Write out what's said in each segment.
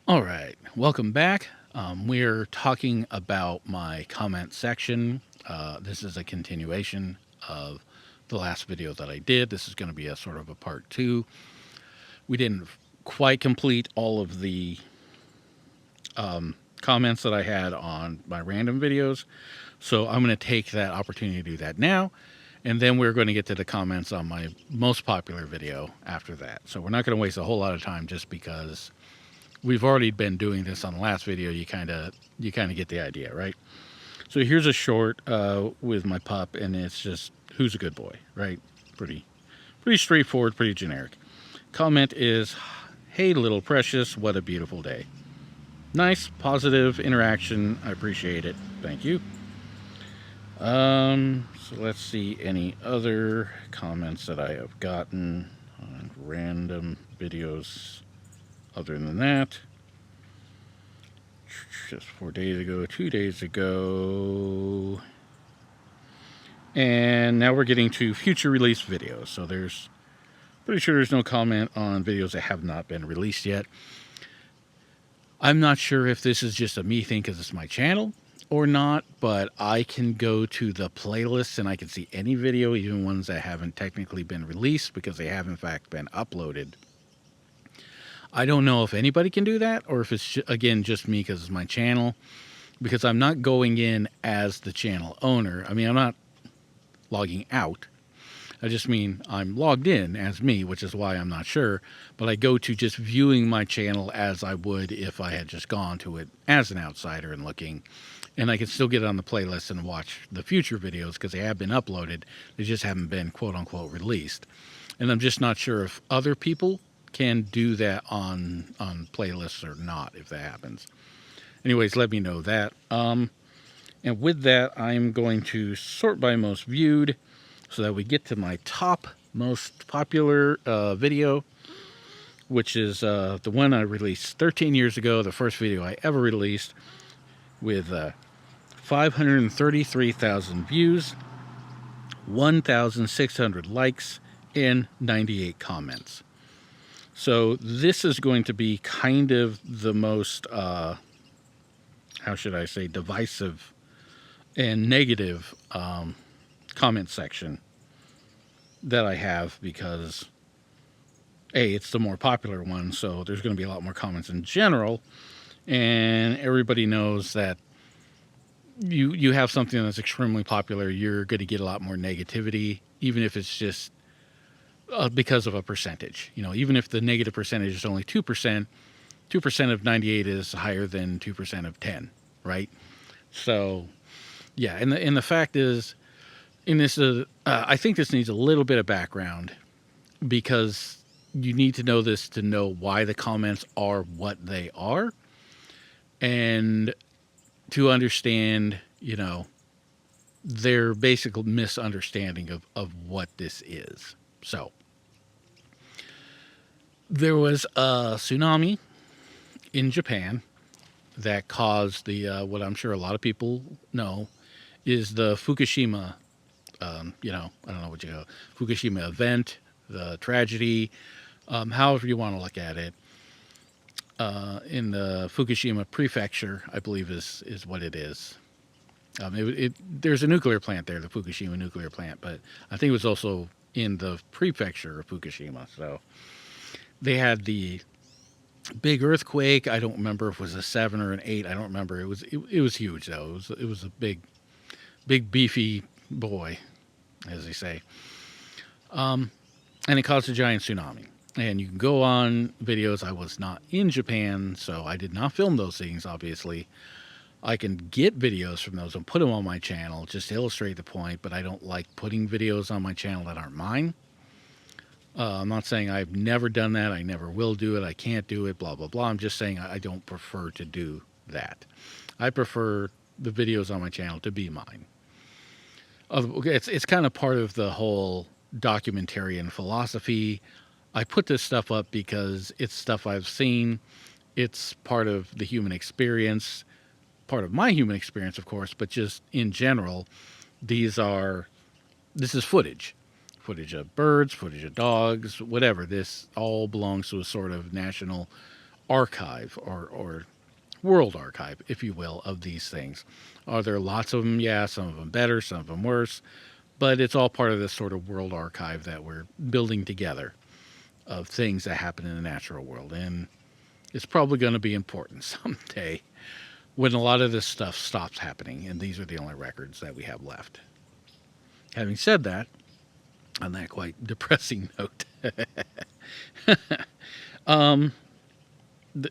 All right, welcome back. We're talking about my comment section. This is a continuation of the last video that I did. This is going to be a sort of a part two. We didn't quite complete all of the comments that I had on my random videos, so I'm going to take that opportunity to do that now. And then we're going to get to the comments on my most popular video after that. So we're not going to waste a whole lot of time just because we've already been doing this on the last video. You kind of get the idea, right? So here's a short with my pup, and it's just who's a good boy, right? Pretty straightforward, pretty generic. Comment is, "Hey little precious, what a beautiful day." Nice, positive interaction. I appreciate it. Thank you. So let's see any other comments that I have gotten on random videos other than that. Just 4 days ago, 2 days ago. And now we're getting to future release videos. So pretty sure there's no comment on videos that have not been released yet. I'm not sure if this is just a me thing because it's my channel or not, but I can go to the playlists and I can see any video, even ones that haven't technically been released because they have in fact been uploaded. I don't know if anybody can do that or if it's, again, just me because it's my channel, because I'm not going in as the channel owner. I mean, I'm not logging out. I just mean I'm logged in as me, which is why I'm not sure. But I go to just viewing my channel as I would if I had just gone to it as an outsider and looking. And I can still get on the playlist and watch the future videos because they have been uploaded. They just haven't been quote unquote released. And I'm just not sure if other people can do that on playlists or not, if that happens. Anyways, let me know that. And with that, I'm going to sort by most viewed so that we get to my top most popular video, which is the one I released 13 years ago, the first video I ever released, with 533,000 views, 1,600 likes, and 98 comments. So this is going to be kind of the most, how should I say, divisive and negative comment section that I have because, A, it's the more popular one, so there's going to be a lot more comments in general, and everybody knows that you have something that's extremely popular, you're going to get a lot more negativity, even if it's just because of a percentage. You know, even if the negative percentage is only 2%, 2% of 98 is higher than 2% of 10, right? So, yeah, and the fact is, in this, I think this needs a little bit of background because you need to know this to know why the comments are what they are and to understand, you know, their basic misunderstanding of what this is. So, there was a tsunami in Japan that caused the, what I'm sure a lot of people know, is the Fukushima, I don't know what you call it, Fukushima event, the tragedy, however you want to look at it, in the Fukushima prefecture, I believe is what it is. There's a nuclear plant there, the Fukushima nuclear plant, but I think it was also in the prefecture of Fukushima. So they had the big earthquake. I don't remember if it was a 7 or an 8. I don't remember. It was huge though. It was a big beefy boy, as they say. And it caused a giant tsunami. And you can go on videos. I was not in Japan, so I did not film those things, obviously. I can get videos from those and put them on my channel just to illustrate the point, but I don't like putting videos on my channel that aren't mine. I'm not saying I've never done that. I never will do it. I can't do it, blah, blah, blah. I'm just saying I don't prefer to do that. I prefer the videos on my channel to be mine. It's kind of part of the whole documentarian philosophy. I put this stuff up because it's stuff I've seen. It's part of the human experience, part of my human experience, of course, but just in general, this is footage of birds, footage of dogs, whatever. This all belongs to a sort of national archive or world archive, if you will, of these things. Are there lots of them? Yeah, some of them better, some of them worse, but it's all part of this sort of world archive that we're building together of things that happen in the natural world. And it's probably going to be important someday when a lot of this stuff stops happening, and these are the only records that we have left. Having said that, on that quite depressing note,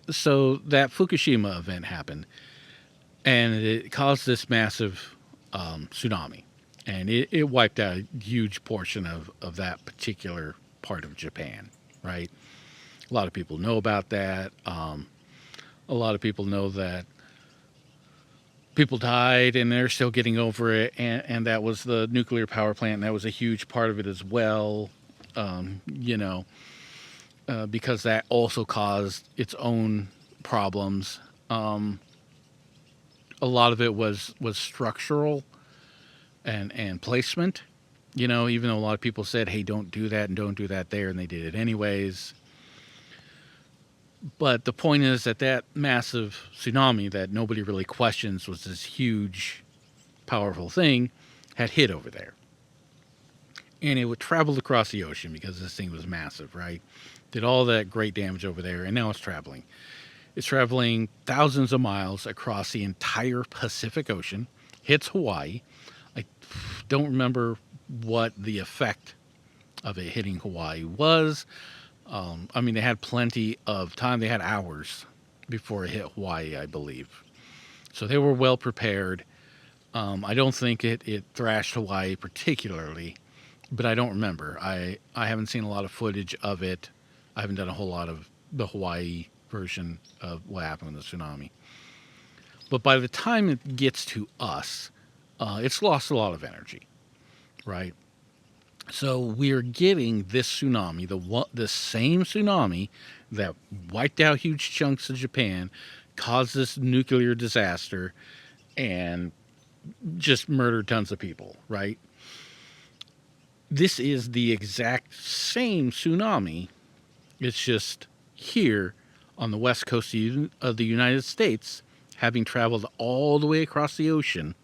so that Fukushima event happened, and it caused this massive tsunami, and it wiped out a huge portion of that particular part of Japan, right? A lot of people know about that. A lot of people know that people died and they're still getting over it, and that was the nuclear power plant, and that was a huge part of it as well, because that also caused its own problems. A lot of it was structural and placement, even though a lot of people said, hey, don't do that and don't do that there, and they did it anyways. But the point is that massive tsunami that nobody really questions was this huge, powerful thing had hit over there. And it would travel across the ocean because this thing was massive, right? Did all that great damage over there, and now it's traveling. It's traveling thousands of miles across the entire Pacific Ocean, hits Hawaii. I don't remember what the effect of it hitting Hawaii was. They had plenty of time. They had hours before it hit Hawaii, I believe. So they were well prepared. I don't think it thrashed Hawaii particularly, but I don't remember. I haven't seen a lot of footage of it. I haven't done a whole lot of the Hawaii version of what happened with the tsunami. But by the time it gets to us, it's lost a lot of energy, right? So we're getting this tsunami, the same tsunami that wiped out huge chunks of Japan, caused this nuclear disaster, and just murdered tons of people, right? This is the exact same tsunami. It's just here on the west coast of the United States, having traveled all the way across the ocean,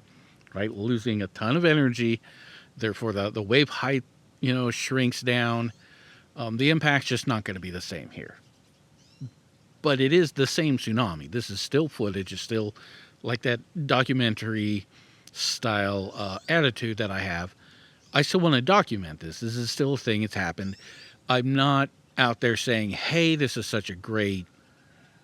right? Losing a ton of energy. Therefore, the wave height, shrinks down. The impact's just not going to be the same here. But it is the same tsunami. This is still footage. It's still like that documentary style attitude that I have. I still want to document this. This is still a thing. It's happened. I'm not out there saying, hey, this is such a great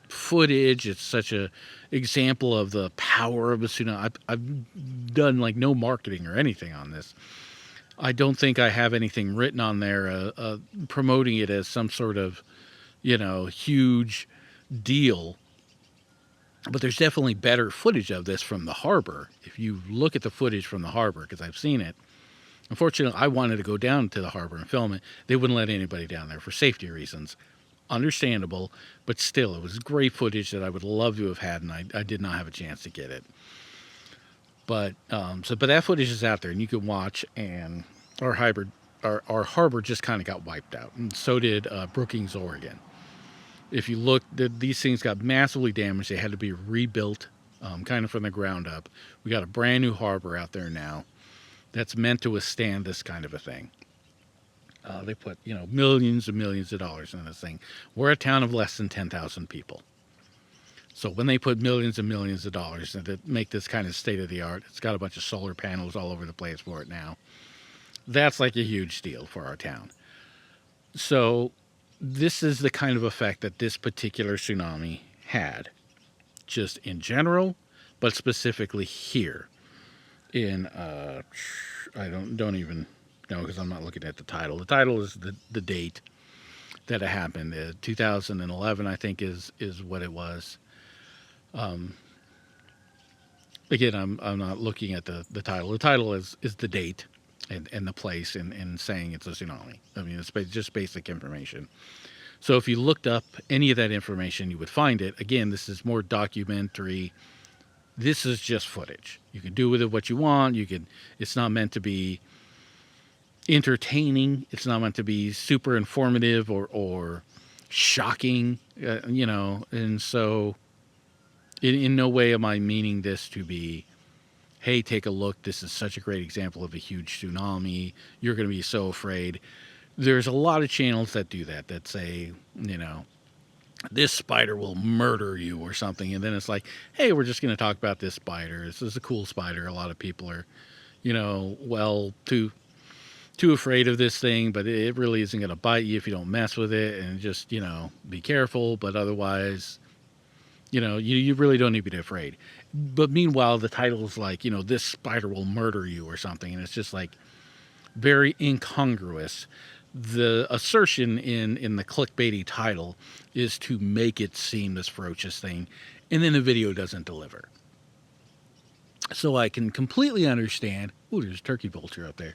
footage. It's such a example of the power of a tsunami. I've done like no marketing or anything on this. I don't think I have anything written on there promoting it as some sort of, huge deal. But there's definitely better footage of this from the harbor. If you look at the footage from the harbor, because I've seen it. Unfortunately, I wanted to go down to the harbor and film it. They wouldn't let anybody down there for safety reasons. Understandable, but still, it was great footage that I would love to have had, and I did not have a chance to get it. But but that footage is out there, and you can watch. And our harbor just kind of got wiped out, and so did Brookings, Oregon. If you look, these things got massively damaged. They had to be rebuilt, kind of from the ground up. We got a brand new harbor out there now that's meant to withstand this kind of a thing. They put millions and millions of dollars in this thing. We're a town of less than 10,000 people. So when they put millions and millions of dollars to make this kind of state of the art, it's got a bunch of solar panels all over the place for it now. That's like a huge deal for our town. So this is the kind of effect that this particular tsunami had, just in general, but specifically here in, I don't even know because I'm not looking at the title. The title is the date that it happened. 2011, I think, is what it was. Again, I'm not looking at the title. The title is the date and the place and saying it's a tsunami. I mean, it's just basic information. So if you looked up any of that information, you would find it. Again, this is more documentary. This is just footage. You can do with it what you want. It's not meant to be entertaining. It's not meant to be super informative or shocking. You know, and so in no way am I meaning this to be, hey, take a look. This is such a great example of a huge tsunami. You're going to be so afraid. There's a lot of channels that do that, that say, you know, this spider will murder you or something. And then it's like, hey, we're just going to talk about this spider. This is a cool spider. A lot of people are, you know, well, too afraid of this thing, but it really isn't going to bite you if you don't mess with it, and just, you know, be careful. But otherwise, you know, you really don't need to be afraid. But meanwhile, the title is like, you know, this spider will murder you or something. And it's just like very incongruous. The assertion in the clickbaity title is to make it seem this ferocious thing, and then the video doesn't deliver. So I can completely understand. Ooh, there's a turkey vulture up there.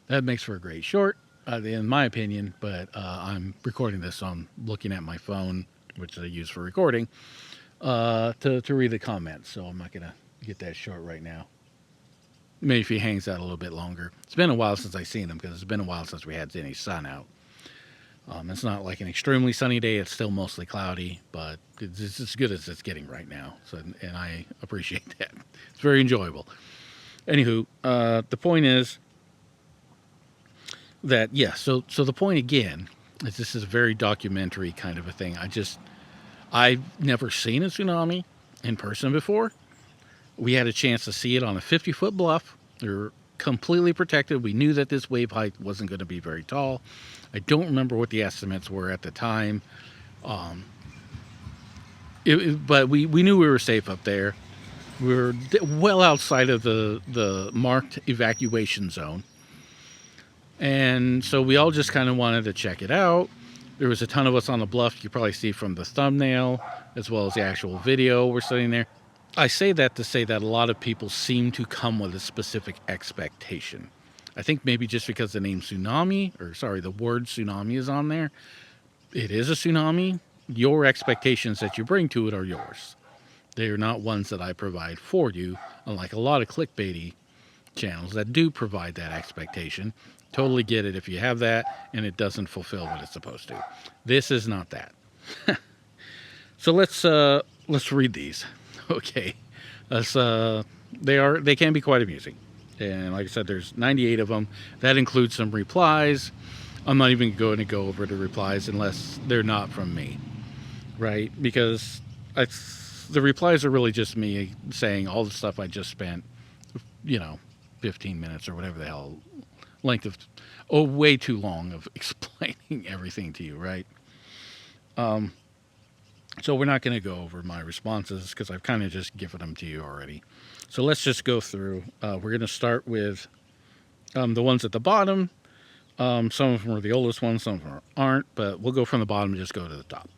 That makes for a great short, in my opinion, but I'm recording this, so I'm looking at my phone, which I use for recording, to read the comments, so I'm not going to get that short right now. Maybe if he hangs out a little bit longer. It's been a while since I've seen him, because it's been a while since we had any sun out. It's not like an extremely sunny day. It's still mostly cloudy, but it's as good as it's getting right now, so, and I appreciate that. It's very enjoyable. Anywho, the point is that, yeah, so the point again is this is a very documentary kind of a thing. I've never seen a tsunami in person before. We had a chance to see it on a 50-foot bluff. We were completely protected. We knew that this wave height wasn't going to be very tall. I don't remember what the estimates were at the time. But we knew we were safe up there. We were well outside of the marked evacuation zone. And so we all just kind of wanted to check it out. There was a ton of us on the bluff. You can probably see from the thumbnail, as well as the actual video we're sitting there. I say that to say that a lot of people seem to come with a specific expectation. I think maybe just because the name tsunami, the word tsunami is on there, it is a tsunami. Your expectations that you bring to it are yours. They are not ones that I provide for you, unlike a lot of clickbaity channels that do provide that expectation. Totally get it if you have that and it doesn't fulfill what it's supposed to. This is not that. So let's read these. Okay. They can be quite amusing. And like I said, there's 98 of them. That includes some replies. I'm not even going to go over the replies unless they're not from me, right? Because the replies are really just me saying all the stuff I just spent, 15 minutes or whatever the hell length of, way too long of explaining everything to you, right? So we're not going to go over my responses because I've kind of just given them to you already. So let's just go through. We're going to start with the ones at the bottom. Some of them are the oldest ones, some of them aren't, but we'll go from the bottom and just go to the top.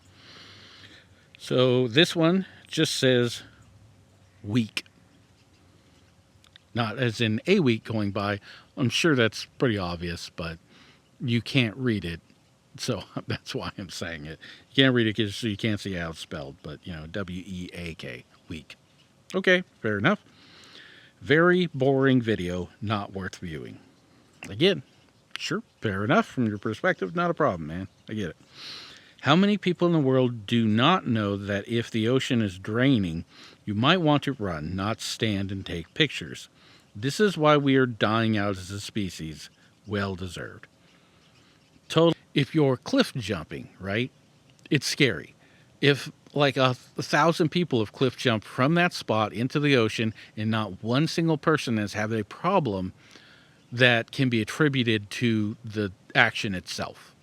So this one just says week. Not as in a week going by. I'm sure that's pretty obvious, but you can't read it. So that's why I'm saying it. You can't read it because you can't see how it's spelled, but, W-E-A-K, week. Okay, fair enough. Very boring video, not worth viewing. Again, sure, fair enough. From your perspective, not a problem, man. I get it. How many people in the world do not know that if the ocean is draining, you might want to run, not stand and take pictures? This is why we are dying out as a species. Well deserved. Totally. If you're cliff jumping, right, it's scary. If like 1,000 people have cliff jumped from that spot into the ocean and not one single person has had a problem that can be attributed to the action itself,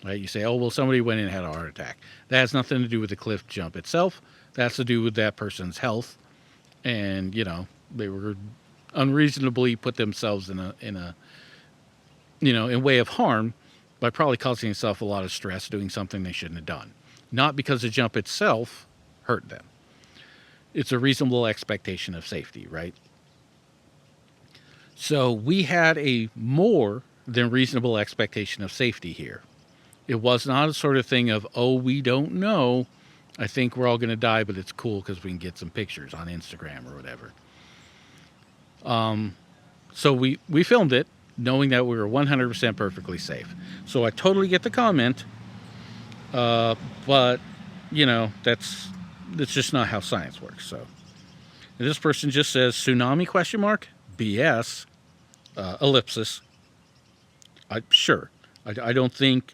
right? You say, oh, well, somebody went in and had a heart attack. That has nothing to do with the cliff jump itself. That's to do with that person's health. And, they were unreasonably put themselves in way of harm by probably causing themselves a lot of stress doing something they shouldn't have done. Not because the jump itself hurt them. It's a reasonable expectation of safety, right? So we had a more than reasonable expectation of safety here. It was not a sort of thing of, oh, we don't know. I think we're all going to die, but it's cool because we can get some pictures on Instagram or whatever. So we filmed it knowing that we were 100% perfectly safe. So I totally get the comment. But that's just not how science works. So and this person just says tsunami question mark BS ellipsis. Sure. I don't think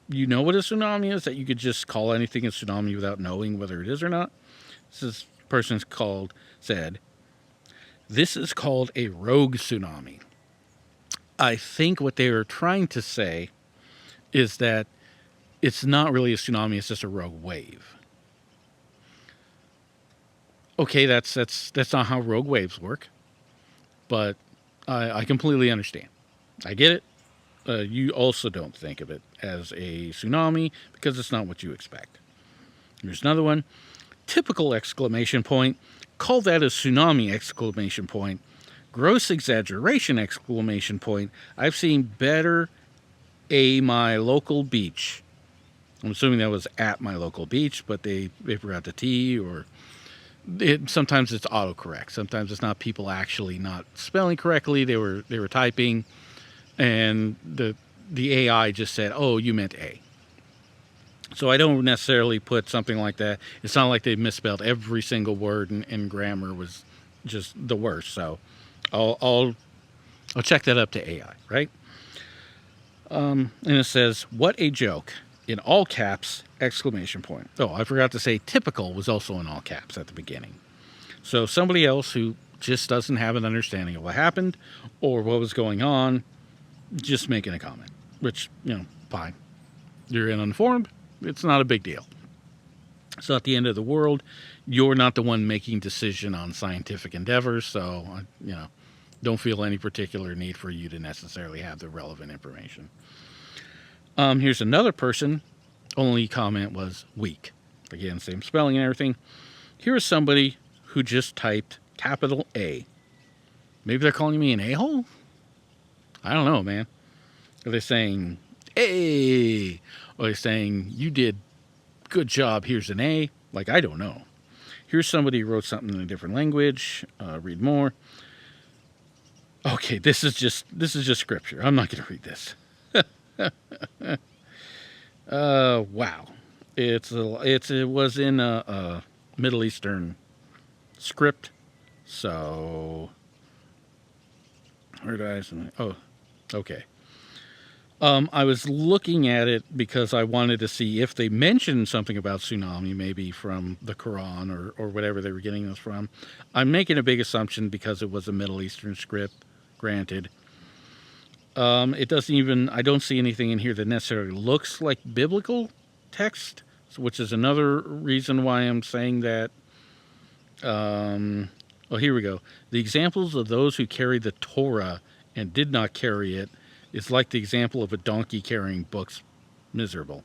you know what a tsunami is, that you could just call anything a tsunami without knowing whether it is or not. This person's said, this is called a rogue tsunami. I think what they were trying to say is that it's not really a tsunami, it's just a rogue wave. Okay, that's not how rogue waves work, but I completely understand. I get it. You also don't think of it as a tsunami because it's not what you expect. Here's another one. Typical exclamation point. Call that a tsunami exclamation point. Gross exaggeration exclamation point. I've seen better my local beach. I'm assuming that was at my local beach, but they forgot the T, or sometimes it's autocorrect. Sometimes it's not people actually not spelling correctly. They were typing, and the AI just said, "Oh, you meant A." So I don't necessarily put something like that. It's not like they misspelled every single word, and grammar was just the worst. So I'll check that up to AI, right? And it says, "What a joke!" in all caps, exclamation point. Oh, I forgot to say typical was also in all caps at the beginning. So somebody else who just doesn't have an understanding of what happened or what was going on, just making a comment, which, fine. You're uninformed. It's not a big deal. It's not the end of the world. You're not the one making decision on scientific endeavors, so, don't feel any particular need for you to necessarily have the relevant information. Here's another person. Only comment was weak. Again, same spelling and everything. Here's somebody who just typed capital A. Maybe they're calling me an a-hole? I don't know, man. Are they saying, A? Or are they saying, you did good job, here's an A? Like, I don't know. Here's somebody who wrote something in a different language. Read more. Okay, this is just scripture. I'm not going to read this. Wow. It was in a Middle Eastern script. So, where did I? Oh, okay. I was looking at it because I wanted to see if they mentioned something about tsunami, maybe from the Quran or whatever they were getting this from. I'm making a big assumption because it was a Middle Eastern script, granted. It doesn't even, I don't see anything in here that necessarily looks like biblical text, which is another reason why I'm saying that. Here we go. The examples of those who carried the Torah and did not carry it is like the example of a donkey carrying books, miserable.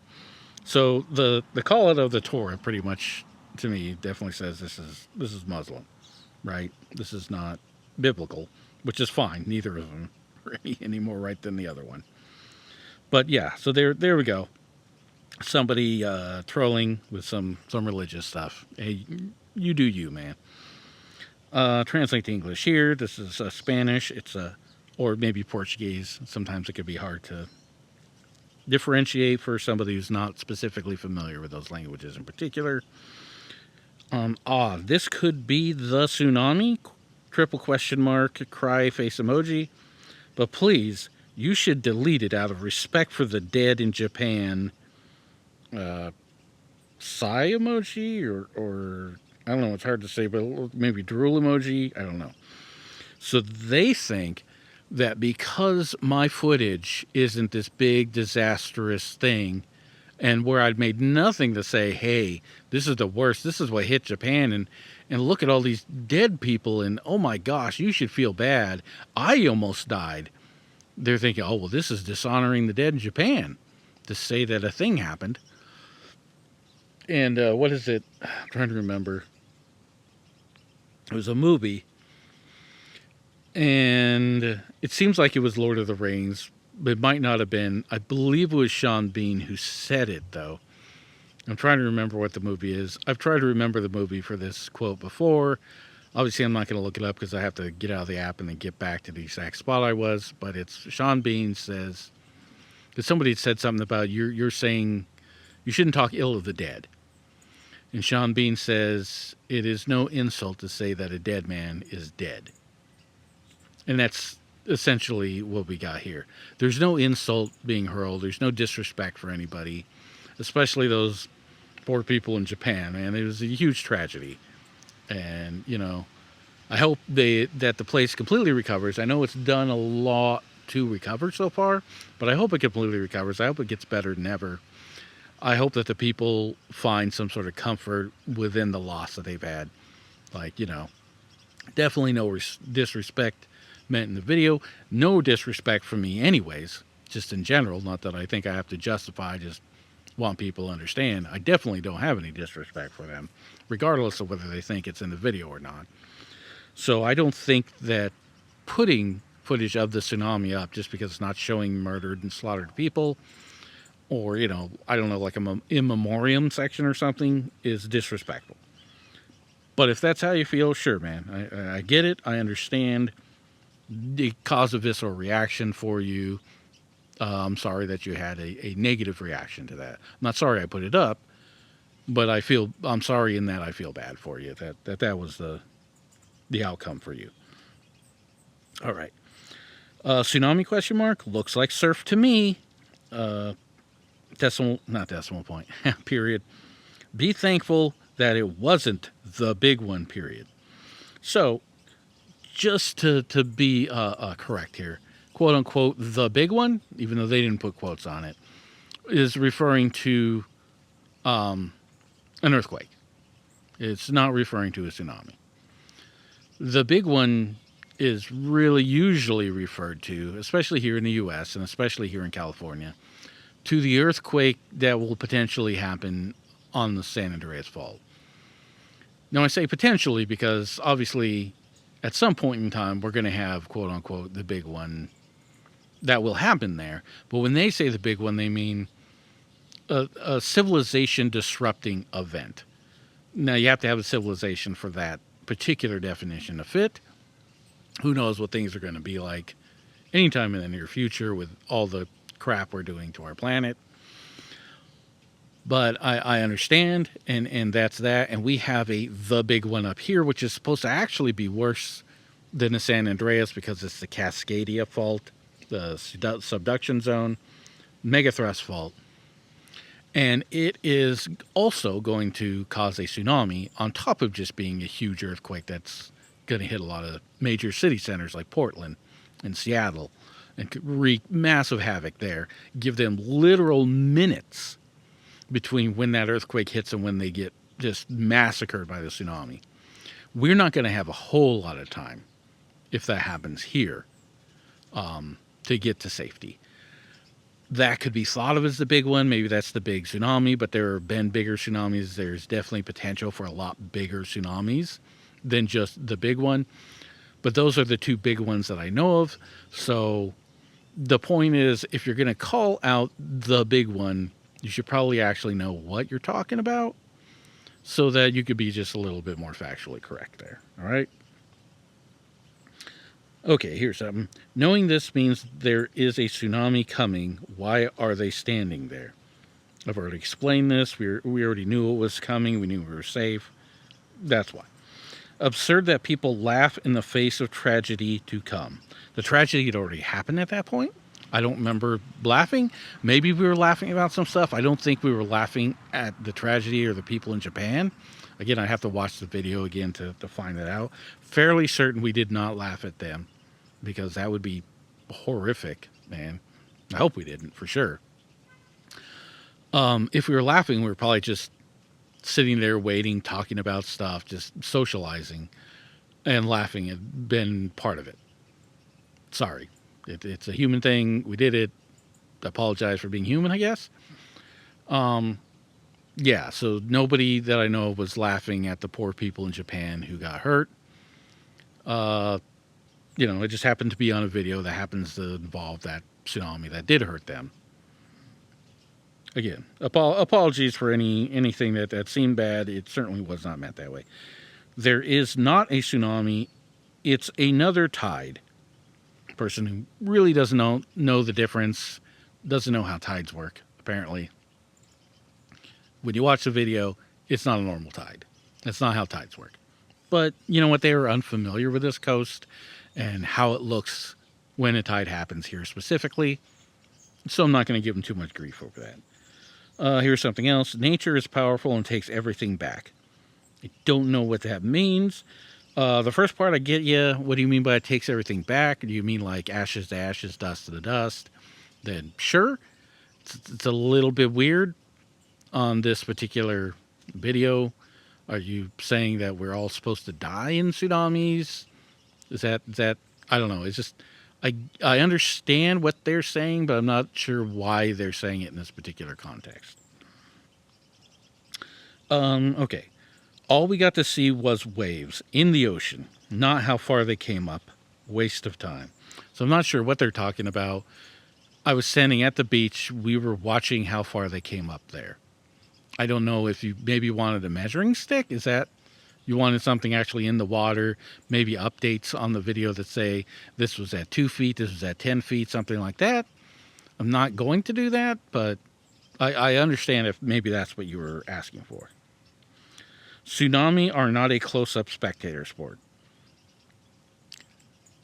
So the call out of the Torah pretty much, to me, definitely says this is Muslim, right? This is not biblical, which is fine. Neither of them any more right than the other one. But yeah, so there we go. Somebody trolling with some religious stuff. Hey, you do you, man. Translate to English here. This is Spanish. Or maybe Portuguese. Sometimes it could be hard to differentiate for somebody who's not specifically familiar with those languages in particular. This could be the tsunami? Triple question mark, cry face emoji. But please, you should delete it out of respect for the dead in Japan. Sigh emoji or I don't know, it's hard to say, but maybe drool emoji. I don't know. So they think that because my footage isn't this big disastrous thing, and where I'd made nothing to say, hey, this is the worst, this is what hit Japan, and look at all these dead people, and oh my gosh, you should feel bad. I almost died. They're thinking, oh, well, this is dishonoring the dead in Japan to say that a thing happened. And what is it? I'm trying to remember. It was a movie. And it seems like it was Lord of the Rings. But it might not have been. I believe it was Sean Bean who said it, though. I'm trying to remember what the movie is. I've tried to remember the movie for this quote before. Obviously, I'm not going to look it up because I have to get out of the app and then get back to the exact spot I was. But it's Sean Bean says, because somebody said something about you're saying, You shouldn't talk ill of the dead. And Sean Bean says, it is no insult to say that a dead man is dead. And that's essentially what we got here. There's no insult being hurled. There's no disrespect for anybody, especially those poor people in Japan, man. It was a huge tragedy. And, you know, I hope that the place completely recovers. I know it's done a lot to recover so far, but I hope it completely recovers. I hope it gets better than ever. I hope that the people find some sort of comfort within the loss that they've had. Like, you know, definitely no disrespect meant in the video. No disrespect from me anyways, just in general. Not that I think I have to justify, I just want people to understand. I definitely don't have any disrespect for them, regardless of whether they think it's in the video or not. So I don't think that putting footage of the tsunami up just because it's not showing murdered and slaughtered people, or, you know, I don't know, like a in memoriam section or something, is disrespectful. But if that's how you feel, sure, man. I get it. I understand it caused a visceral reaction for you. I'm sorry that you had a negative reaction to that. I'm not sorry I put it up, but I'm sorry in that I feel bad for you, that was the outcome for you. All right. Tsunami question mark? Looks like surf to me. Not decimal point, period. Be thankful that it wasn't the big one, period. So, just to be correct here, quote unquote, the big one, even though they didn't put quotes on it, is referring to an earthquake. It's not referring to a tsunami. The big one is really usually referred to, especially here in the U.S. and especially here in California, to the earthquake that will potentially happen on the San Andreas Fault. Now, I say potentially because obviously at some point in time we're going to have, quote unquote, the big one that will happen there. But when they say the big one, they mean a civilization disrupting event. Now, you have to have a civilization for that particular definition to fit. Who knows what things are going to be like anytime in the near future with all the crap we're doing to our planet. But I understand, and that's that. And we have the big one up here, which is supposed to actually be worse than the San Andreas because it's the Cascadia Fault, the subduction zone, megathrust fault. And it is also going to cause a tsunami on top of just being a huge earthquake that's going to hit a lot of major city centers like Portland and Seattle and could wreak massive havoc there, give them literal minutes between when that earthquake hits and when they get just massacred by the tsunami. We're not going to have a whole lot of time, if that happens here, to get to safety. That could be thought of as the big one. Maybe that's the big tsunami, but there have been bigger tsunamis. There's definitely potential for a lot bigger tsunamis than just the big one. But those are the two big ones that I know of. So the point is, if you're going to call out the big one, you should probably actually know what you're talking about so that you could be just a little bit more factually correct there. All right? Okay, here's something. Knowing this means there is a tsunami coming. Why are they standing there? I've already explained this. We already knew it was coming. We knew we were safe. That's why. Absurd that people laugh in the face of tragedy to come. The tragedy had already happened at that point. I don't remember laughing. Maybe we were laughing about some stuff. I don't think we were laughing at the tragedy or the people in Japan. Again, I have to watch the video again to find that out. Fairly certain we did not laugh at them because that would be horrific, man. I hope we didn't, for sure. If we were laughing, we were probably just sitting there waiting, talking about stuff, just socializing, and laughing had been part of it. Sorry. It's a human thing. We did it. I apologize for being human, I guess. Yeah, so nobody that I know was laughing at the poor people in Japan who got hurt. You know, it just happened to be on a video that happens to involve that tsunami that did hurt them. Again, apologies for anything that seemed bad. It certainly was not meant that way. There is not a tsunami. It's another tide. Person who really doesn't know the difference, doesn't know how tides work, apparently. when you watch the video, it's not a normal tide. That's not how tides work. But you know what? They were unfamiliar with this coast and how it looks when a tide happens here specifically. So I'm not going to give them too much grief over that. Here's something else. Nature is powerful and takes everything back. I don't know what that means. The first part I get you. What do you mean by it takes everything back? Do you mean like ashes to ashes, dust to the dust? Then sure. It's a little bit weird on this particular video. Are you saying that we're all supposed to die in tsunamis? Is that I don't know. It's just I understand what they're saying, but I'm not sure why they're saying it in this particular context. Okay. All we got to see was waves in the ocean, not how far they came up. Waste of time. So I'm not sure what they're talking about. I was standing at the beach. We were watching how far they came up there. I don't know if you maybe wanted a measuring stick. Is that you wanted something actually in the water? Maybe updates on the video that say this was at 2 feet, this was at 10 feet, something like that. I'm not going to do that, but I understand if maybe that's what you were asking for. Tsunami are not a close-up spectator sport.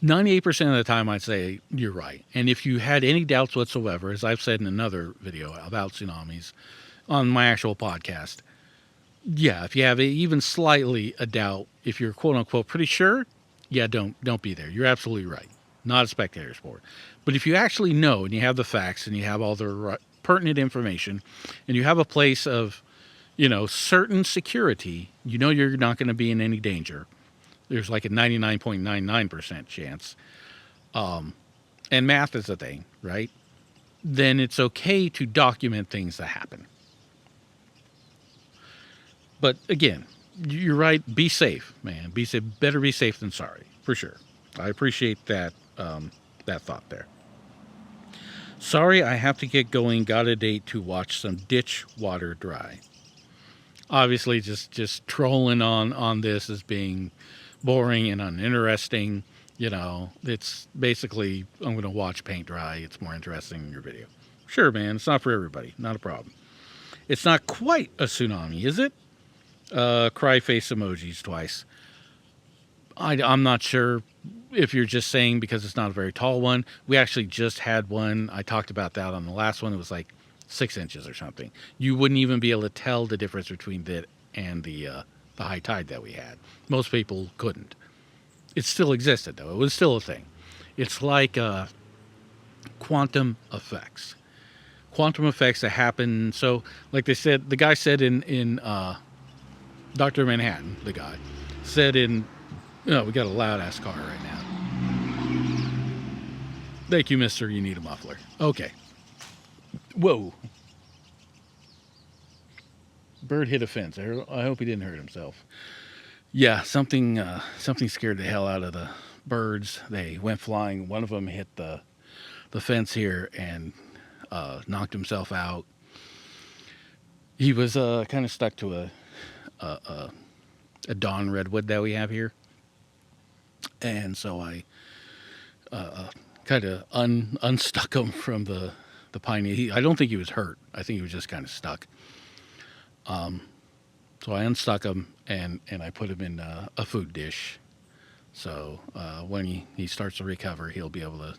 98% of the time, I'd say you're right. And if you had any doubts whatsoever, as I've said in another video about tsunamis on my actual podcast, yeah, if you have even slightly a doubt, if you're quote-unquote pretty sure, yeah, don't be there. You're absolutely right. Not a spectator sport. But if you actually know and you have the facts and you have all the pertinent information and you have a place of, certain security, you're not going to be in any danger. There's like a 99.99% chance. And math is a thing, right? Then it's okay to document things that happen. But again, you're right. Be safe, man. Be safe. Better be safe than sorry, for sure. I appreciate that that thought there. Sorry, I have to get going. Got a date to watch some ditch water dry. Obviously, just trolling on this as being boring and uninteresting. It's basically I'm going to watch paint dry. It's more interesting than your video. Sure, man. It's not for everybody. Not a problem. It's not quite a tsunami, is it? Cry face emojis twice. I'm not sure if you're just saying because it's not a very tall one. We actually just had one. I talked about that on the last one. It was like 6 inches or something. You wouldn't even be able to tell the difference between that and the high tide that we had. Most people couldn't. It still existed, though. It was still a thing. It's like quantum effects. Quantum effects that happen. So, like they said, the guy said in Dr. Manhattan, the guy, said in... we got a loud-ass car right now. Thank you, mister. You need a muffler. Okay. Whoa. Bird hit a fence. I hope he didn't hurt himself. Yeah, something scared the hell out of the birds. They went flying. One of them hit the fence here and knocked himself out. He was kind of stuck to a dawn redwood that we have here. And so I kind of unstuck him from the pine. I don't think he was hurt. I think he was just kind of stuck. So I unstuck him and I put him in a food dish. So when he starts to recover, he'll be able to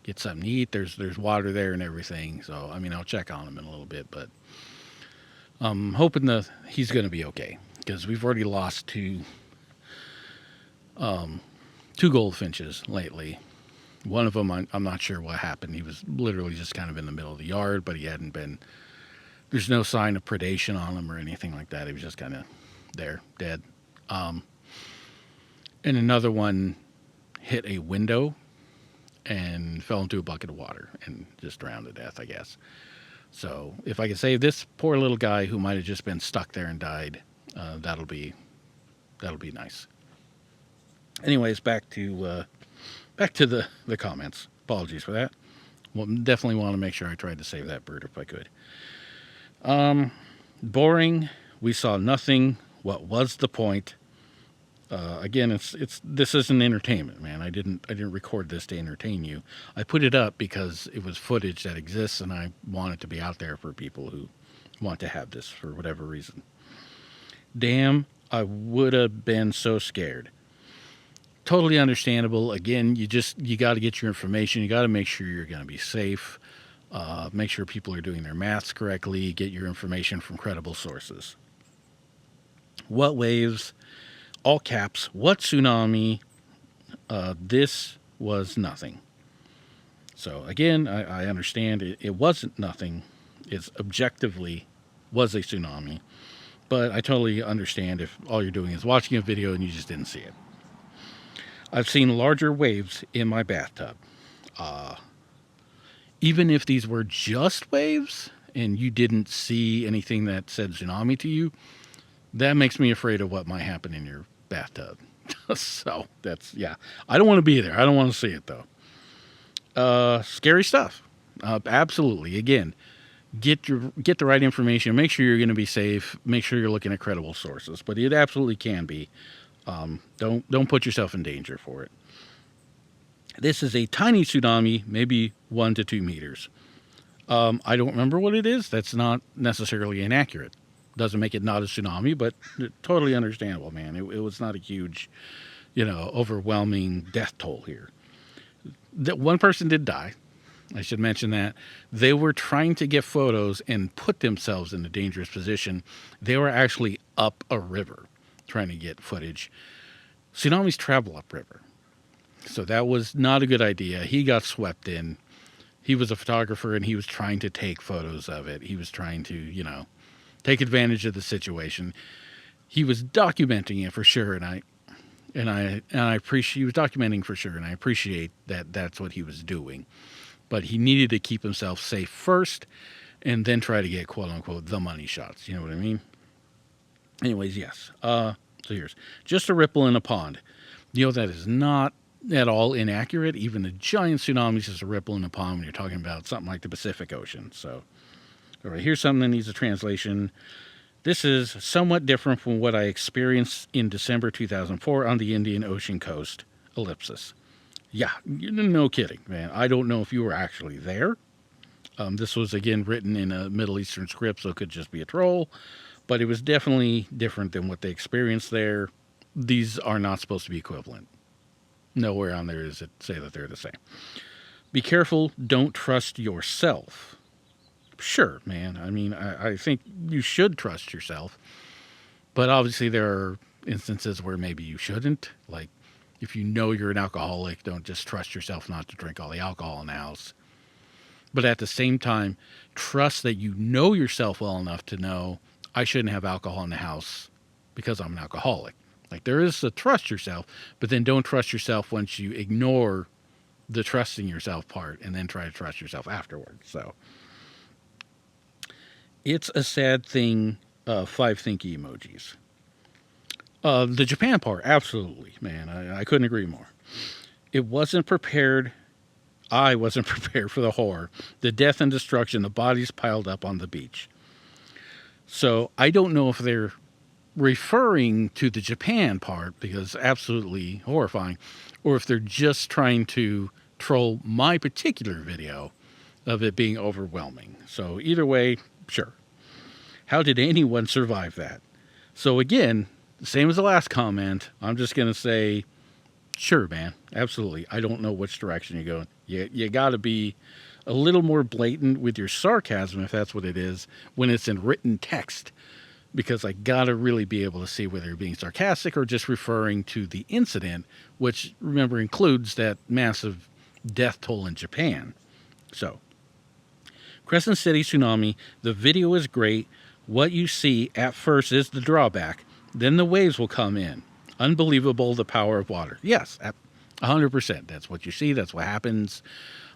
get something to eat. There's water there and everything. So, I'll check on him in a little bit. But I'm hoping he's going to be okay. Because we've already lost two goldfinches lately. One of them, I'm not sure what happened. He was literally just kind of in the middle of the yard, but he hadn't been... There's no sign of predation on him or anything like that. He was just kind of there, dead. And another one hit a window and fell into a bucket of water and just drowned to death, I guess. So if I could save this poor little guy who might have just been stuck there and died, that'll be nice. Anyways, back to the comments. Apologies for that. Well, definitely want to make sure I tried to save that bird if I could. Boring. We saw nothing. What was the point? Again, this isn't entertainment, man. I didn't record this to entertain you. I put it up because it was footage that exists, and I want it to be out there for people who want to have this for whatever reason. Damn, I would have been so scared. Totally understandable. Again, you got to get your information. You got to make sure you're going to be safe. Make sure people are doing their maths correctly. Get your information from credible sources. What waves? All caps. What tsunami? This was nothing. So again, I understand it wasn't nothing. It objectively was a tsunami. But I totally understand if all you're doing is watching a video and you just didn't see it. I've seen larger waves in my bathtub. Even if these were just waves and you didn't see anything that said tsunami to you, that makes me afraid of what might happen in your bathtub. So that's, yeah, I don't want to be there. I don't want to see it though. Scary stuff. Absolutely. Again, get the right information. Make sure you're going to be safe. Make sure you're looking at credible sources, but it absolutely can be. Don't put yourself in danger for it. This is a tiny tsunami, maybe 1 to 2 meters. I don't remember what it is. That's not necessarily inaccurate. Doesn't make it not a tsunami, but totally understandable, man. It was not a huge, overwhelming death toll here. That one person did die. I should mention that. They were trying to get photos and put themselves in a dangerous position. They were actually up a river trying to get footage. Tsunamis travel upriver. So that was not a good idea. He got swept in. He was a photographer and he was trying to take photos of it. He was trying to, take advantage of the situation. He was documenting it for sure, and I appreciate he was documenting for sure, and I appreciate that that's what he was doing. But he needed to keep himself safe first and then try to get quote unquote the money shots. You know what I mean? Anyways, yes. So here's just a ripple in a pond. That is not at all inaccurate. Even a giant tsunami is just a ripple in a pond when you're talking about something like the Pacific Ocean. So, all right, here's something that needs a translation. This is somewhat different from what I experienced in December 2004 on the Indian Ocean coast, ellipsis. Yeah, no kidding, man. I don't know if you were actually there. This was, again, written in a Middle Eastern script, so it could just be a troll. But it was definitely different than what they experienced there. These are not supposed to be equivalent. Nowhere on there does it say that they're the same. Be careful. Don't trust yourself. Sure, man. I mean, I think you should trust yourself. But obviously there are instances where maybe you shouldn't. Like, if you know you're an alcoholic, don't just trust yourself not to drink all the alcohol in the house. But at the same time, trust that you know yourself well enough to know I shouldn't have alcohol in the house because I'm an alcoholic. Like, there is a trust yourself, but then don't trust yourself once you ignore the trusting yourself part and then try to trust yourself afterwards. So it's a sad thing. 5 thinky emojis. The Japan part, absolutely, man. I couldn't agree more. It wasn't prepared. I wasn't prepared for the horror, the death and destruction, the bodies piled up on the beach. So I don't know if they're referring to the Japan part, because absolutely horrifying, or if they're just trying to troll my particular video of it being overwhelming. So either way, sure. How did anyone survive that? So again, same as the last comment, I'm just going to say, sure, man, absolutely. I don't know which direction you're going. You got to be a little more blatant with your sarcasm, if that's what it is, when it's in written text, because I got to really be able to see whether you're being sarcastic or just referring to the incident, which, remember, includes that massive death toll in Japan. So, Crescent City tsunami, the video is great. What you see at first is the drawback. Then the waves will come in. Unbelievable, the power of water. Yes, 100%. That's what you see. That's what happens.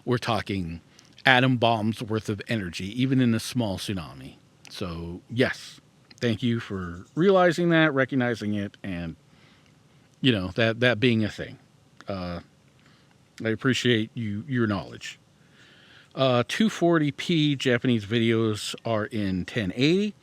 We're talking atom bombs worth of energy, even in a small tsunami. So, yes, thank you for realizing that, recognizing it, and, that being a thing. I appreciate your knowledge. 240p Japanese videos are in 1080.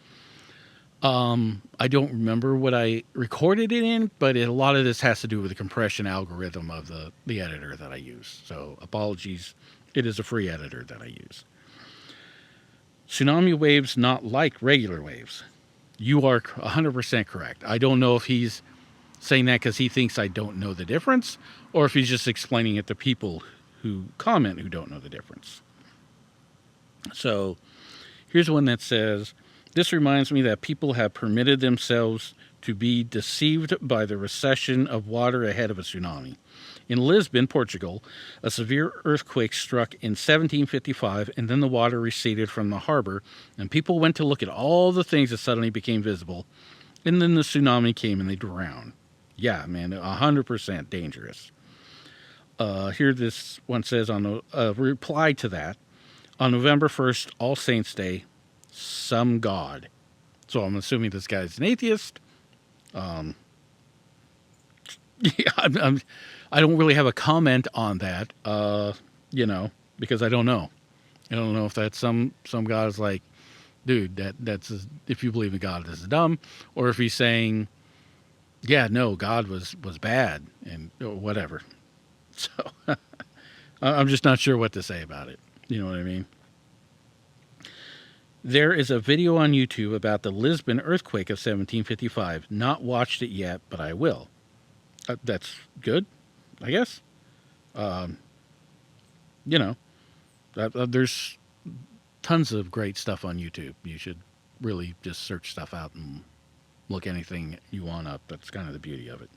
I don't remember what I recorded it in, but a lot of this has to do with the compression algorithm of the editor that I use. So apologies. It is a free editor that I use. Tsunami waves not like regular waves. You are 100% correct. I don't know if he's saying that because he thinks I don't know the difference, or if he's just explaining it to people who comment who don't know the difference. So here's one that says, this reminds me that people have permitted themselves to be deceived by the recession of water ahead of a tsunami. In Lisbon, Portugal, a severe earthquake struck in 1755, and then the water receded from the harbor, and people went to look at all the things that suddenly became visible, and then the tsunami came and they drowned. Yeah, man, 100% dangerous. Here this one says on a reply to that, on November 1st, All Saints Day, some god. So I'm assuming this guy's an atheist. Yeah, I don't really have a comment on that, because I don't know. I don't know if that's some God is like, dude, that's if you believe in God, this is dumb, or if he's saying, yeah, no, God was bad and whatever. So I'm just not sure what to say about it. You know what I mean? There is a video on YouTube about the Lisbon earthquake of 1755. Not watched it yet, but I will. That's good, I guess. There's tons of great stuff on YouTube. You should really just search stuff out and look anything you want up. That's kind of the beauty of it.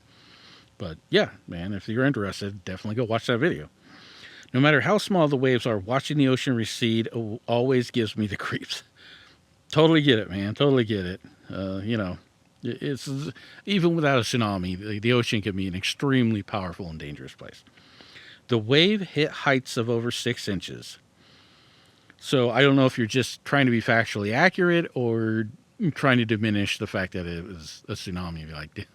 But yeah, man, if you're interested, definitely go watch that video. No matter how small the waves are, watching the ocean recede always gives me the creeps. Totally get it, man. Totally get it. It's even without a tsunami, the ocean can be an extremely powerful and dangerous place. The wave hit heights of over 6 inches. So I don't know if you're just trying to be factually accurate or trying to diminish the fact that it was a tsunami. Like,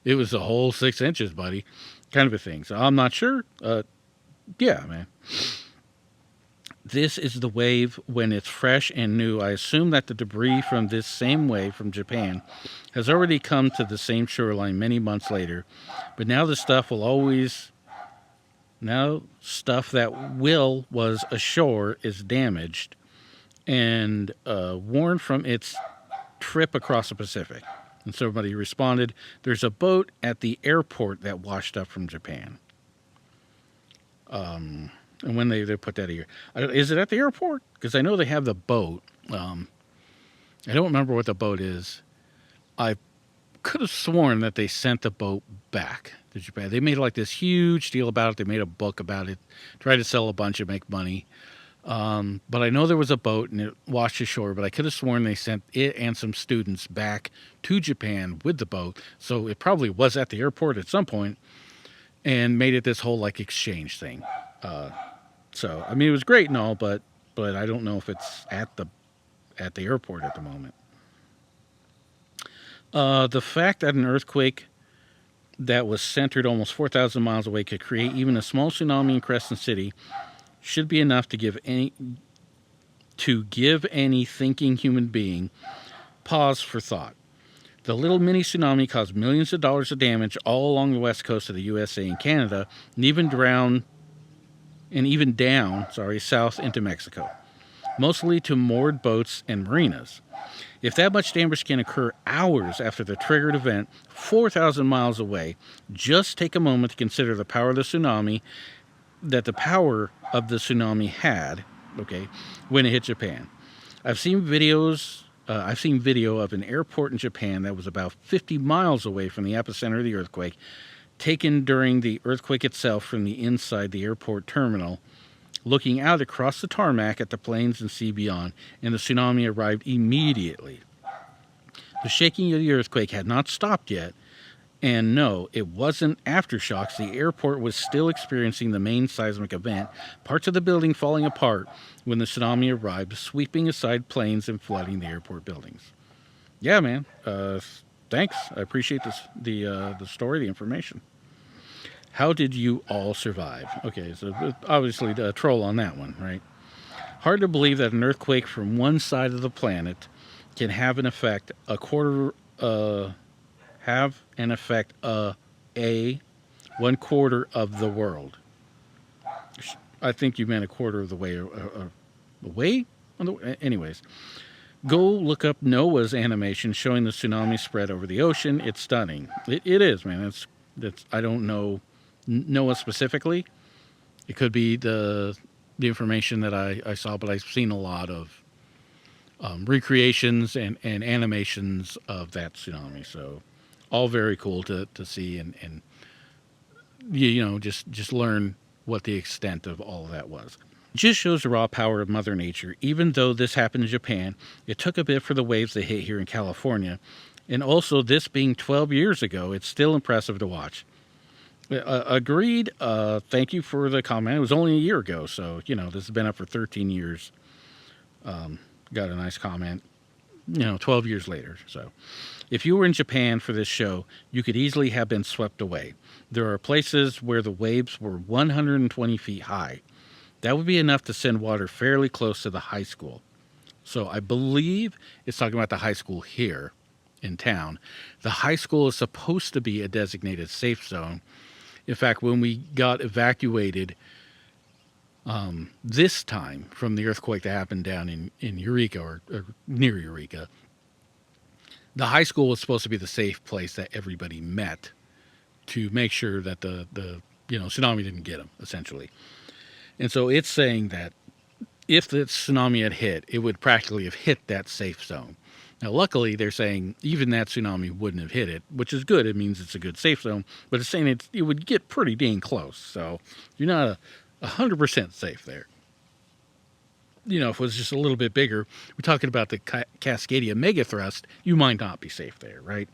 it was a whole 6 inches, buddy, kind of a thing. So I'm not sure. Yeah, man. This is the wave when it's fresh and new. I assume that the debris from this same wave from Japan has already come to the same shoreline many months later. But now the stuff that was ashore is damaged and worn from its trip across the Pacific. And somebody responded, there's a boat at the airport that washed up from Japan. And when they put that here, is it at the airport? Because I know they have the boat. I don't remember what the boat is. I could have sworn that they sent the boat back to Japan. They made like this huge deal about it. They made a book about it, tried to sell a bunch and make money. But I know there was a boat and it washed ashore, but I could have sworn they sent it and some students back to Japan with the boat. So it probably was at the airport at some point and made it this whole like exchange thing. So, I mean, it was great and all, but I don't know if it's at the airport at the moment. The fact that an earthquake that was centered almost 4,000 miles away could create even a small tsunami in Crescent City should be enough to give any thinking human being pause for thought. The little mini tsunami caused millions of dollars of damage all along the west coast of the USA and Canada, and even down south into Mexico, mostly to moored boats and marinas. If that much damage can occur hours after the triggered event, 4,000 miles away, just take a moment to consider the power of the tsunami had, when it hit Japan. I've seen video of an airport in Japan that was about 50 miles away from the epicenter of the earthquake, taken during the earthquake itself from the inside the airport terminal, looking out across the tarmac at the plains and sea beyond, and the tsunami arrived immediately. The shaking of the earthquake had not stopped yet, and no, it wasn't aftershocks. The airport was still experiencing the main seismic event, parts of the building falling apart when the tsunami arrived, sweeping aside planes and flooding the airport buildings. Yeah, man. Thanks. I appreciate the story, the information. How did you all survive? Okay, so obviously a troll on that one, right? Hard to believe that an earthquake from one side of the planet can have an effect one quarter of the world. I think you meant a quarter of the way away. Anyways, go look up Noah's animation showing the tsunami spread over the ocean. It's stunning. It is, man. That's I don't know Noah specifically. It could be the information that I saw, but I've seen a lot of recreations and animations of that tsunami. So all very cool to see and just learn what the extent of all of that was. Just shows the raw power of Mother Nature. Even though this happened in Japan, it took a bit for the waves to hit here in California. And also, this being 12 years ago, it's still impressive to watch. Agreed. Thank you for the comment. It was only a year ago, so, this has been up for 13 years. Got a nice comment, 12 years later. So, if you were in Japan for this show, you could easily have been swept away. There are places where the waves were 120 feet high. That would be enough to send water fairly close to the high school. So I believe it's talking about the high school here in town. The high school is supposed to be a designated safe zone. In fact, when we got evacuated this time from the earthquake that happened down in Eureka or near Eureka, the high school was supposed to be the safe place that everybody met to make sure that the tsunami didn't get them, essentially. And so it's saying that if the tsunami had hit, it would practically have hit that safe zone. Now, luckily, they're saying even that tsunami wouldn't have hit it, which is good. It means it's a good safe zone. But it's saying it would get pretty dang close. So you're not 100% safe there. If it was just a little bit bigger, we're talking about the Cascadia Megathrust, you might not be safe there, right?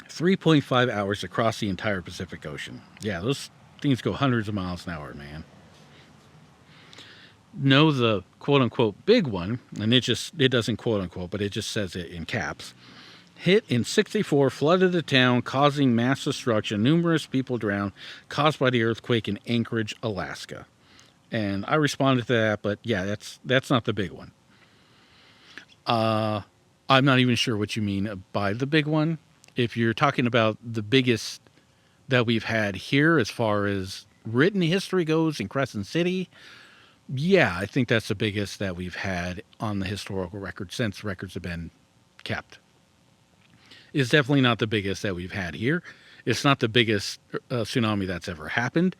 3.5 hours across the entire Pacific Ocean. Yeah, those things go hundreds of miles an hour, man. No, the quote-unquote big one, and it doesn't quote-unquote, but it just says it in caps, hit in 64, flooded the town, causing mass destruction. Numerous people drowned, caused by the earthquake in Anchorage, Alaska. And I responded to that, but yeah, that's not the big one. I'm not even sure what you mean by the big one. If you're talking about the biggest that we've had here as far as written history goes in Crescent City, yeah, I think that's the biggest that we've had on the historical record since records have been kept. It's definitely not the biggest that we've had here. It's not the biggest tsunami that's ever happened.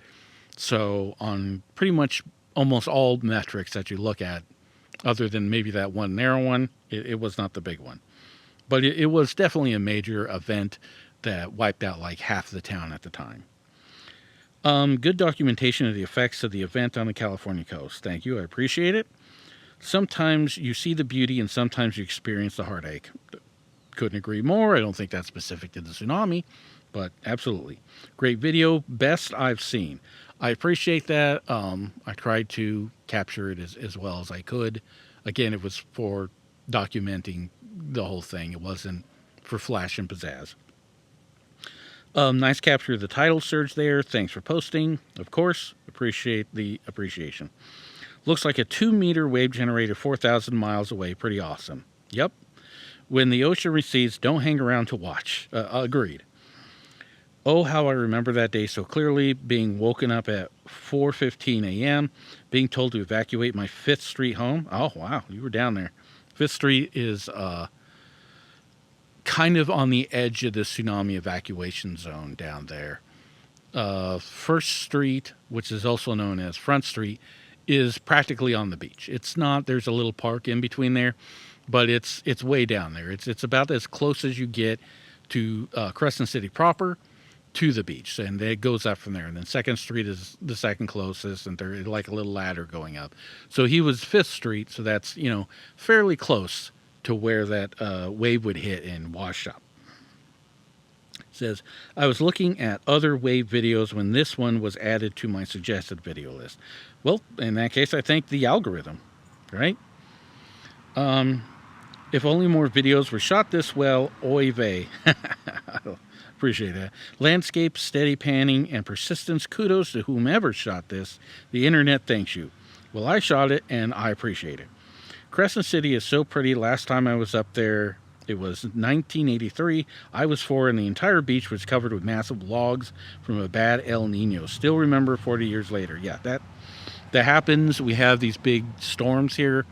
So on pretty much almost all metrics that you look at, other than maybe that one narrow one, it was not the big one. But it was definitely a major event that wiped out like half the town at the time. Good documentation of the effects of the event on the California coast. Thank you. I appreciate it. Sometimes you see the beauty and sometimes you experience the heartache. Couldn't agree more. I don't think that's specific to the tsunami, but absolutely. Great video. Best I've seen. I appreciate that. I tried to capture it as well as I could. Again, it was for documenting the whole thing. It wasn't for flash and pizzazz. Nice capture of the tidal surge there. Thanks for posting. Of course, appreciate the appreciation. Looks like a 2-meter wave generated 4,000 miles away. Pretty awesome. Yep. When the ocean recedes, don't hang around to watch. Agreed. Oh, how I remember that day so clearly, being woken up at 4:15 a.m., being told to evacuate my 5th Street home. Oh, wow, you were down there. 5th Street is kind of on the edge of the tsunami evacuation zone down there. 1st Street, which is also known as Front Street, is practically on the beach. It's not, there's a little park in between there, but it's way down there. It's about as close as you get to Crescent City proper, to the beach, and it goes up from there. And then 2nd Street is the second closest, and there's like a little ladder going up. So he was 5th Street, so that's, fairly close to where that wave would hit and wash up. It says, I was looking at other wave videos when this one was added to my suggested video list. Well, in that case, I thank the algorithm, right? If only more videos were shot this well, oy vey. Appreciate that. Landscape, steady panning, and persistence. Kudos to whomever shot this. The internet thanks you. Well, I shot it, and I appreciate it. Crescent City is so pretty. Last time I was up there, it was 1983. I was 4, and the entire beach was covered with massive logs from a bad El Nino. Still remember 40 years later. Yeah, that happens. We have these big storms here.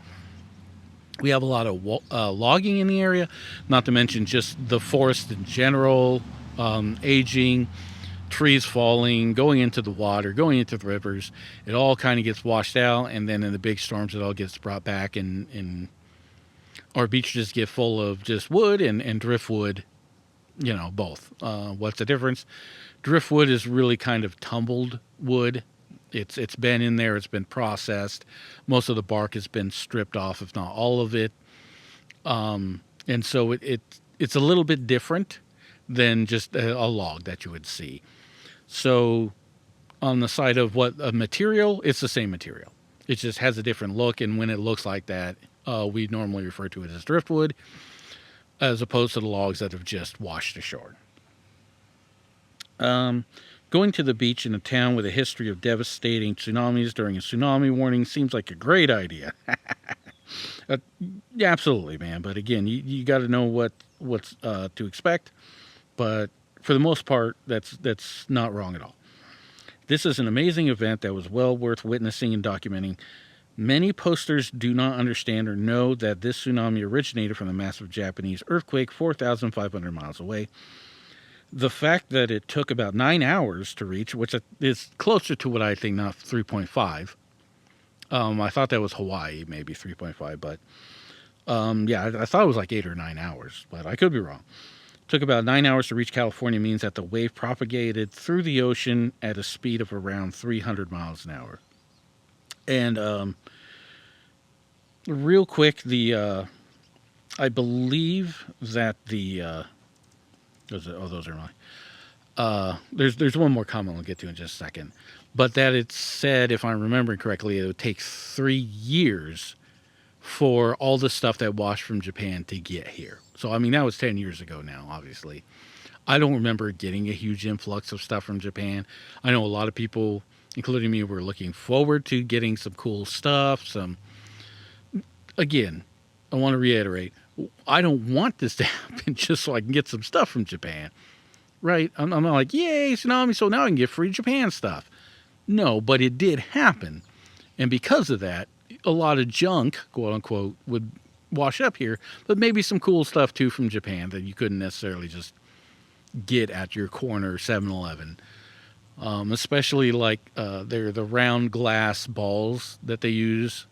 We have a lot of logging in the area, not to mention just the forest in general, aging, trees falling, going into the water, going into the rivers. It all kind of gets washed out, and then in the big storms, it all gets brought back, and our beaches get full of just wood and driftwood, both. What's the difference? Driftwood is really kind of tumbled wood. It's been in there. It's been processed. Most of the bark has been stripped off, if not all of it. And so it's a little bit different than just a log that you would see. So on the side of what a material, it's the same material. It just has a different look, and when it looks like that, we normally refer to it as driftwood, as opposed to the logs that have just washed ashore. Going to the beach in a town with a history of devastating tsunamis during a tsunami warning seems like a great idea. Yeah, absolutely, man. But again, you got to know what's to expect. But for the most part, that's not wrong at all. This is an amazing event that was well worth witnessing and documenting. Many posters do not understand or know that this tsunami originated from the massive Japanese earthquake 4,500 miles away. The fact that it took about 9 hours to reach, which is closer to what I think, not 3.5. I thought that was Hawaii, maybe 3.5, but yeah, I thought it was like 8 or 9 hours, but I could be wrong. It took about 9 hours to reach California means that the wave propagated through the ocean at a speed of around 300 miles an hour. And real quick, I believe that those are my. There's one more comment I'll get to in just a second, but that it said, if I'm remembering correctly, it would take 3 years for all the stuff that washed from Japan to get here. So I mean, that was 10 years ago now. Obviously, I don't remember getting a huge influx of stuff from Japan. I know a lot of people, including me, were looking forward to getting some cool stuff. Again, I want to reiterate, I don't want this to happen just so I can get some stuff from Japan, right? I'm not like, yay, tsunami, so now I can get free Japan stuff. No, but it did happen. And because of that, a lot of junk, quote unquote, would wash up here, but maybe some cool stuff too from Japan that you couldn't necessarily just get at your corner 7-Eleven. Especially like they're the round glass balls that they use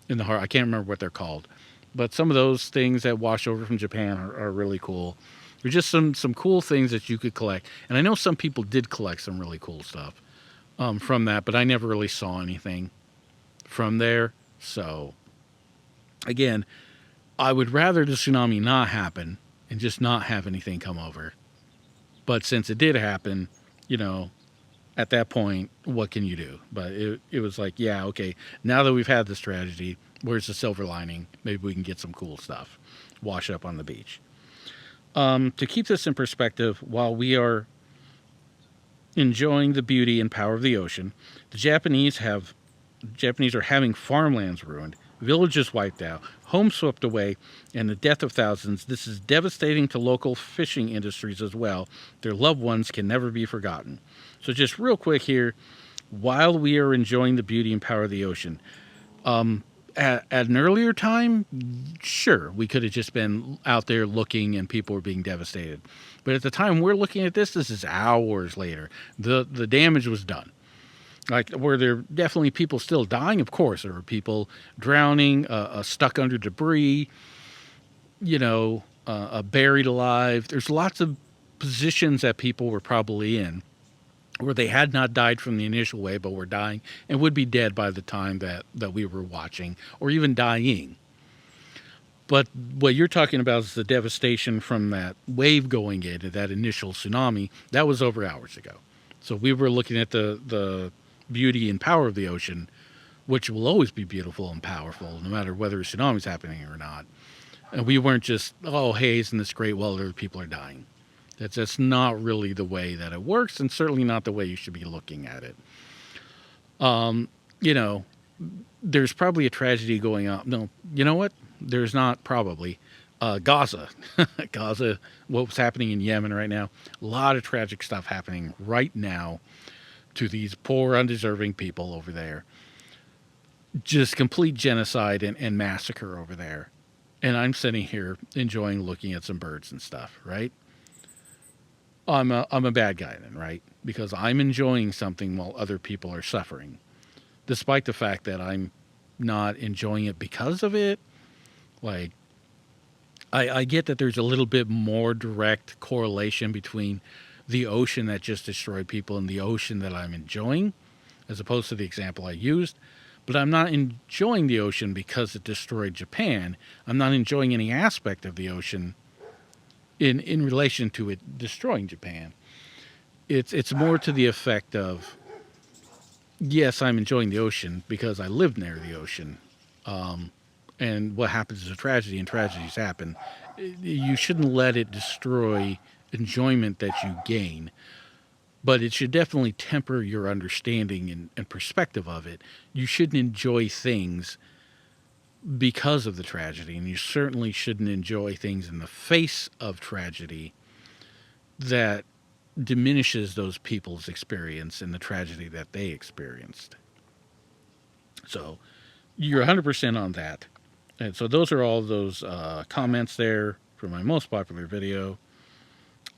in the heart. I can't remember what they're called. But some of those things that wash over from Japan are really cool. They're just some cool things that you could collect. And I know some people did collect some really cool stuff from that, but I never really saw anything from there. So, again, I would rather the tsunami not happen and just not have anything come over. But since it did happen, at that point, what can you do? But it was like, yeah, okay, now that we've had this tragedy, where's the silver lining? Maybe we can get some cool stuff, wash up on the beach. To keep this in perspective, while we are enjoying the beauty and power of the ocean, the Japanese are having farmlands ruined, villages wiped out, homes swept away, and the death of thousands. This is devastating to local fishing industries as well. Their loved ones can never be forgotten. So just real quick here, while we are enjoying the beauty and power of the ocean, at an earlier time, sure, we could have just been out there looking and people were being devastated. But at the time we're looking at this is hours later. The damage was done. Like, were there definitely people still dying? Of course. There were people drowning, stuck under debris, buried alive. There's lots of positions that people were probably in where they had not died from the initial wave, but were dying and would be dead by the time that we were watching, or even dying. But what you're talking about is the devastation from that wave going into that initial tsunami. That was over hours ago. So we were looking at the beauty and power of the ocean, which will always be beautiful and powerful, no matter whether a tsunami's happening or not. And we weren't just, oh, hey, isn't this great? Well, other people are dying. That's not really the way that it works, and certainly not the way you should be looking at it. There's probably a tragedy going on. No, you know what? There's not probably. Gaza. Gaza, what's happening in Yemen right now. A lot of tragic stuff happening right now. to these poor, undeserving people over there. Just complete genocide and massacre over there. And I'm sitting here enjoying looking at some birds and stuff, right? I'm a bad guy then, right? Because I'm enjoying something while other people are suffering. Despite the fact that I'm not enjoying it because of it. Like, I get that there's a little bit more direct correlation between the ocean that just destroyed people and the ocean that I'm enjoying, as opposed to the example I used. But I'm not enjoying the ocean because it destroyed Japan. I'm not enjoying any aspect of the ocean in relation to it destroying Japan. It's more to the effect of, yes, I'm enjoying the ocean because I live near the ocean. And what happens is a tragedy, and tragedies happen. You shouldn't let it destroy enjoyment that you gain, but it should definitely temper your understanding and perspective of it. You shouldn't enjoy things because of the tragedy, and you certainly shouldn't enjoy things in the face of tragedy that diminishes those people's experience and the tragedy that they experienced. So you're 100% on that. And so those are all those comments there for my most popular video.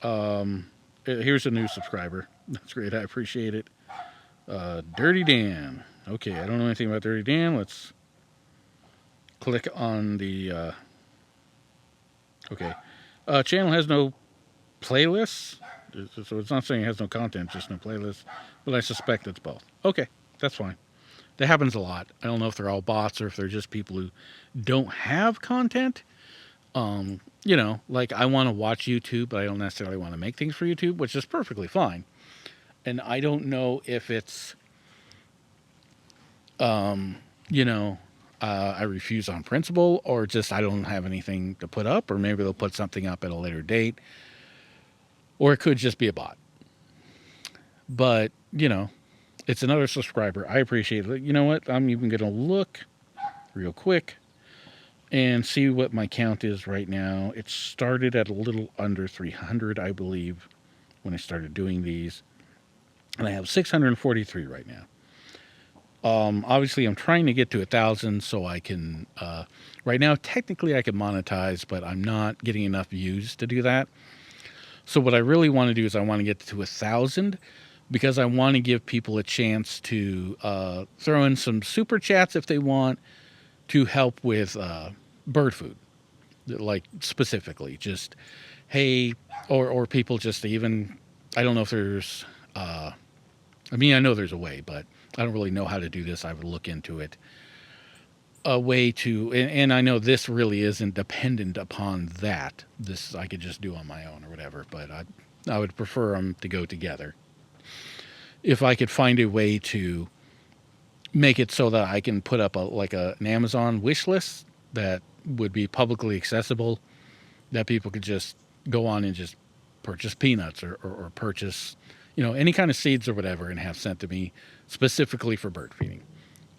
Here's a new subscriber. That's great. I appreciate it. Dirty Dan. Okay, I don't know anything about Dirty Dan. Let's click on the... okay. Channel has no playlists. So it's not saying it has no content, just no playlists. But I suspect it's both. Okay, that's fine. That happens a lot. I don't know if they're all bots or if they're just people who don't have content. You know, like I want to watch YouTube, but I don't necessarily want to make things for YouTube, which is perfectly fine. And I don't know if it's, you know, I refuse on principle, or just I don't have anything to put up, or maybe they'll put something up at a later date, or it could just be a bot. But, you know, it's another subscriber. I appreciate it. You know what? I'm even going to look real quick and see what my count is right now. It started at a little under 300, I believe, when I started doing these. And I have 643 right now. Obviously, I'm trying to get to 1,000 so I can... right now, technically, I can monetize, but I'm not getting enough views to do that. So what I really want to do is I want to get to 1,000, because I want to give people a chance to throw in some super chats if they want to help with bird food, like specifically just, hey, or people just even, I don't know if there's, I mean, I know there's a way, but I don't really know how to do this. I would look into it. A way to, and I know this really isn't dependent upon that. This I could just do on my own or whatever, but I would prefer them to go together. If I could find a way to make it so that I can put up an Amazon wish list that would be publicly accessible, that people could just go on and just purchase peanuts or purchase, you know, any kind of seeds or whatever and have sent to me specifically for bird feeding.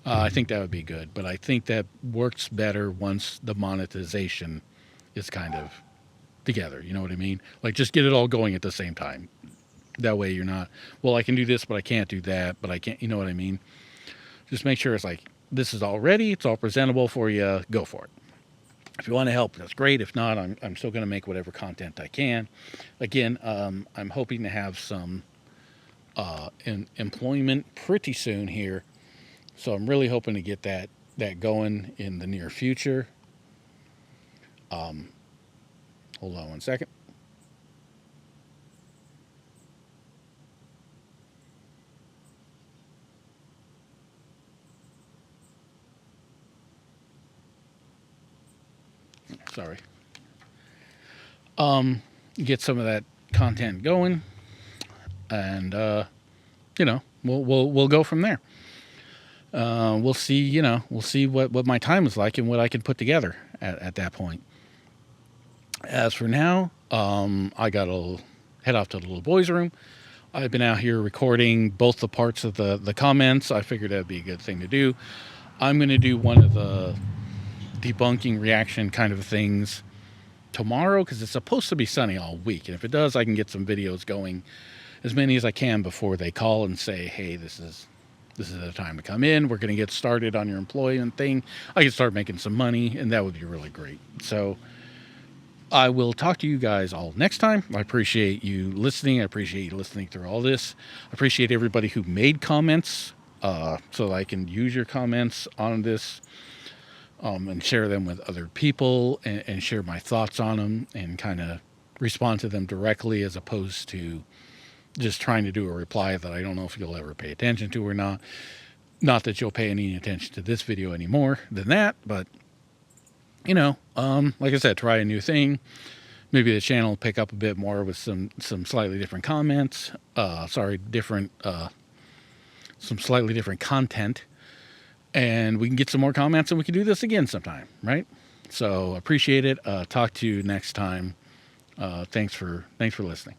I think that would be good, but I think that works better once the monetization is kind of together. You know what I mean? Like, just get it all going at the same time. That way you're not, well, I can do this, but I can't do that, but I can't, you know what I mean? Just make sure it's like, this is all ready, it's all presentable for you, go for it. If you want to help, that's great. If not, I'm still going to make whatever content I can. Again, I'm hoping to have some employment pretty soon here. So I'm really hoping to get that going in the near future. Hold on one second. Sorry. Get some of that content going, and you know, we'll go from there. We'll see. You know, we'll see what my time is like and what I can put together at that point. As for now, I gotta head off to the little boys' room. I've been out here recording both the parts of the comments. I figured that'd be a good thing to do. I'm going to do one of the debunking reaction kind of things tomorrow, because it's supposed to be sunny all week, and if it does, I can get some videos going as many as I can before they call and say, hey, this is the time to come in. We're going to get started on your employment thing. I can start making some money, and that would be really great. So I will talk to you guys all next time. I appreciate you listening. I appreciate you listening through all this. I appreciate everybody who made comments, so I can use your comments on this and share them with other people and share my thoughts on them and kind of respond to them directly, as opposed to just trying to do a reply that I don't know if you'll ever pay attention to or not. Not that you'll pay any attention to this video anymore than that, but you know, like I said, try a new thing. Maybe the channel will pick up a bit more with some slightly different comments. Some slightly different content, and we can get some more comments and we can do this again sometime, right? So appreciate it. Talk to you next time. Thanks for listening.